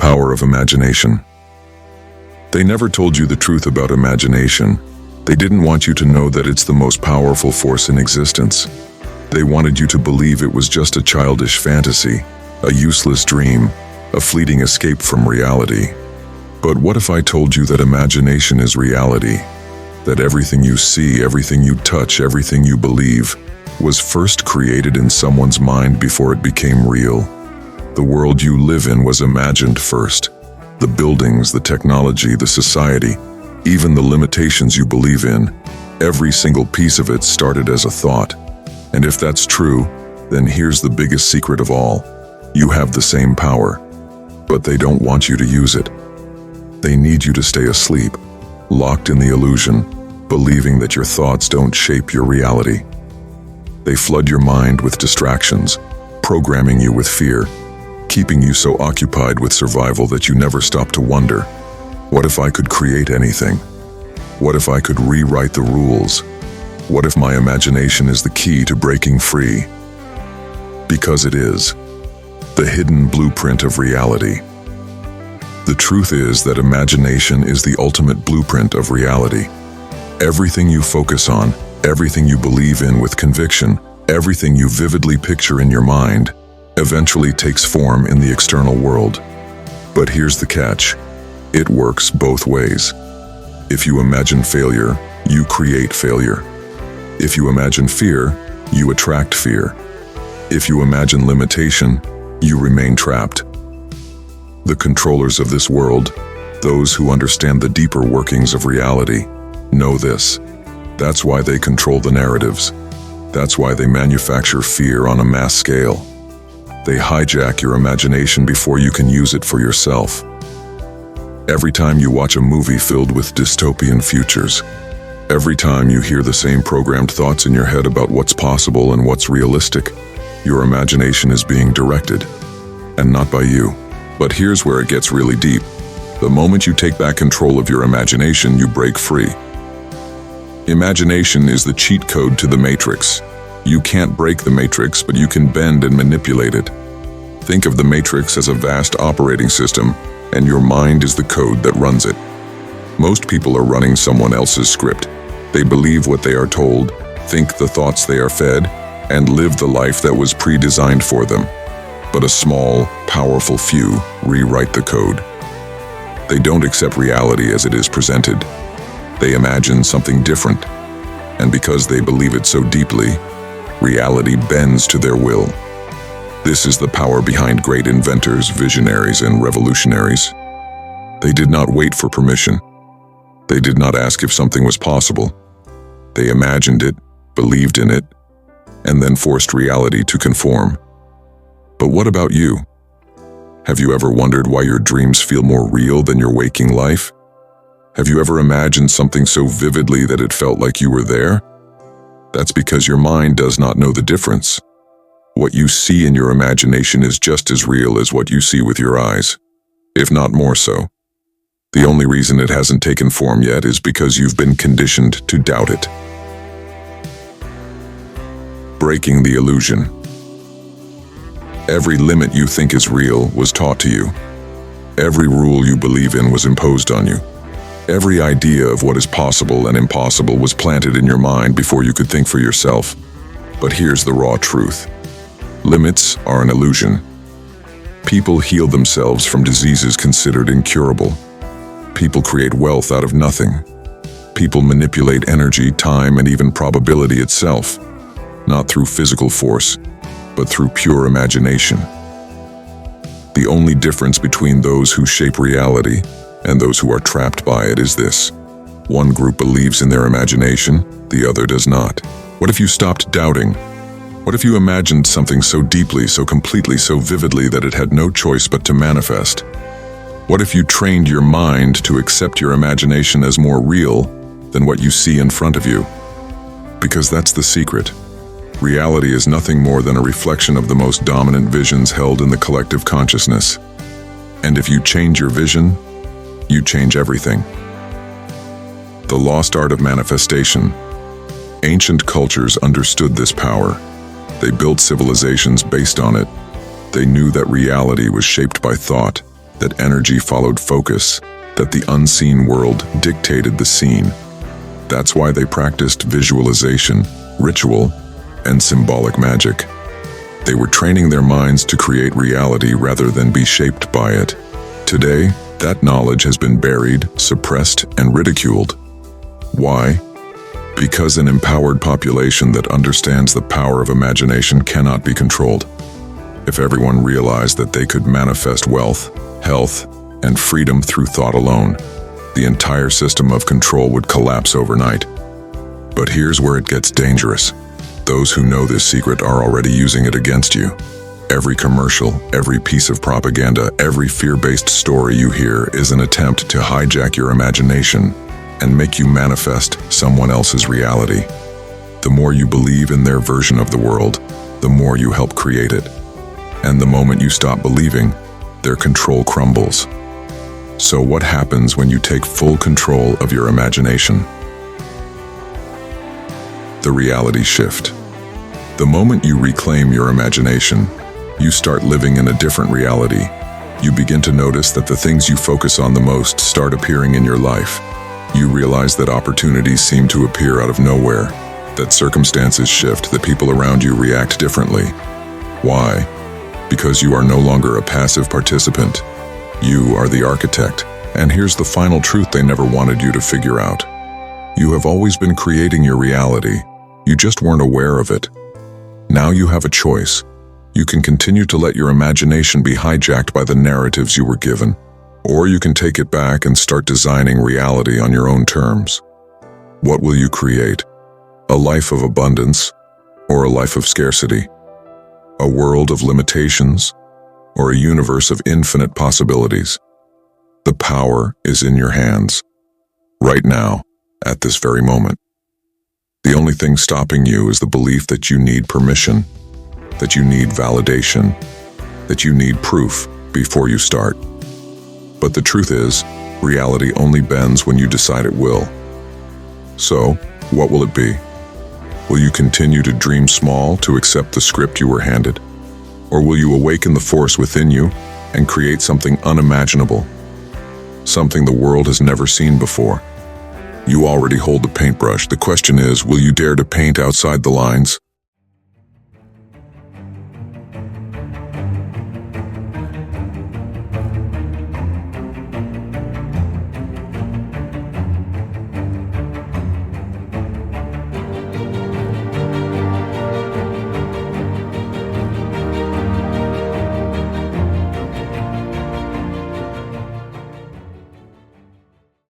power of imagination. They never told you the truth about imagination. They didn't want you to know that it's the most powerful force in existence. They wanted you to believe it was just a childish fantasy, a useless dream, a fleeting escape from reality. But what if I told you that imagination is reality? That everything you see, everything you touch, everything you believe, was first created in someone's mind before it became real. The world you live in was imagined first. The buildings, the technology, the society, even the limitations you believe in, every single piece of it started as a thought. And if that's true, then here's the biggest secret of all. You have the same power, but they don't want you to use it. They need you to stay asleep, locked in the illusion, believing that your thoughts don't shape your reality. They flood your mind with distractions, programming you with fear, keeping you so occupied with survival that you never stop to wonder, what if I could create anything? What if I could rewrite the rules? What if my imagination is the key to breaking free? Because it is. The hidden blueprint of reality. The truth is that imagination is the ultimate blueprint of reality. Everything you focus on, everything you believe in with conviction, everything you vividly picture in your mind, eventually takes form in the external world. But here's the catch. It works both ways. If you imagine failure, you create failure. If you imagine fear, you attract fear. If you imagine limitation, you remain trapped. The controllers of this world, those who understand the deeper workings of reality, know this. That's why they control the narratives. That's why they manufacture fear on a mass scale. They hijack your imagination before you can use it for yourself. Every time you watch a movie filled with dystopian futures, every time you hear the same programmed thoughts in your head about what's possible and what's realistic, your imagination is being directed, and not by you. But here's where it gets really deep. The moment you take back control of your imagination, you break free. Imagination is the cheat code to the Matrix. You can't break the Matrix, but you can bend and manipulate it. Think of the Matrix as a vast operating system, and your mind is the code that runs it. Most people are running someone else's script. They believe what they are told, think the thoughts they are fed, and live the life that was pre-designed for them. But a small, powerful few rewrite the code. They don't accept reality as it is presented. They imagine something different, and because they believe it so deeply, reality bends to their will. This is the power behind great inventors, visionaries, and revolutionaries. They did not wait for permission. They did not ask if something was possible. They imagined it, believed in it, and then forced reality to conform. But what about you? Have you ever wondered why your dreams feel more real than your waking life? Have you ever imagined something so vividly that it felt like you were there? That's because your mind does not know the difference. What you see in your imagination is just as real as what you see with your eyes, if not more so. The only reason it hasn't taken form yet is because you've been conditioned to doubt it. Breaking the illusion. Every limit you think is real was taught to you. Every rule you believe in was imposed on you. Every idea of what is possible and impossible was planted in your mind before you could think for yourself. But here's the raw truth. Limits are an illusion. People heal themselves from diseases considered incurable. People create wealth out of nothing. People manipulate energy, time, and even probability itself, not through physical force, but through pure imagination. The only difference between those who shape reality and those who are trapped by it is this. One group believes in their imagination, the other does not. What if you stopped doubting? What if you imagined something so deeply, so completely, so vividly that it had no choice but to manifest? What if you trained your mind to accept your imagination as more real than what you see in front of you? Because that's the secret. Reality is nothing more than a reflection of the most dominant visions held in the collective consciousness. And if you change your vision, you change everything. The lost art of manifestation. Ancient cultures understood this power. They built civilizations based on it. They knew that reality was shaped by thought, that energy followed focus, that the unseen world dictated the scene. That's why they practiced visualization, ritual, and symbolic magic. They were training their minds to create reality rather than be shaped by it. Today, that knowledge has been buried, suppressed, and ridiculed. Why? Because an empowered population that understands the power of imagination cannot be controlled. If everyone realized that they could manifest wealth, health, and freedom through thought alone, the entire system of control would collapse overnight. But here's where it gets dangerous. Those who know this secret are already using it against you. Every commercial, every piece of propaganda, every fear-based story you hear is an attempt to hijack your imagination and make you manifest someone else's reality. The more you believe in their version of the world, the more you help create it. And the moment you stop believing, their control crumbles. So what happens when you take full control of your imagination? The reality shift. The moment you reclaim your imagination, you start living in a different reality. You begin to notice that the things you focus on the most start appearing in your life. You realize that opportunities seem to appear out of nowhere, that circumstances shift, that people around you react differently. Why? Because you are no longer a passive participant. You are the architect. And here's the final truth they never wanted you to figure out. You have always been creating your reality. You just weren't aware of it. Now you have a choice. You can continue to let your imagination be hijacked by the narratives you were given, or you can take it back and start designing reality on your own terms. What will you create? A life of abundance or a life of scarcity? A world of limitations or a universe of infinite possibilities? The power is in your hands, right now, at this very moment. The only thing stopping you is the belief that you need permission, that you need validation, that you need proof before you start. But the truth is, reality only bends when you decide it will. So, what will it be? Will you continue to dream small to accept the script you were handed? Or will you awaken the force within you and create something unimaginable? Something the world has never seen before? You already hold the paintbrush. The question is, will you dare to paint outside the lines?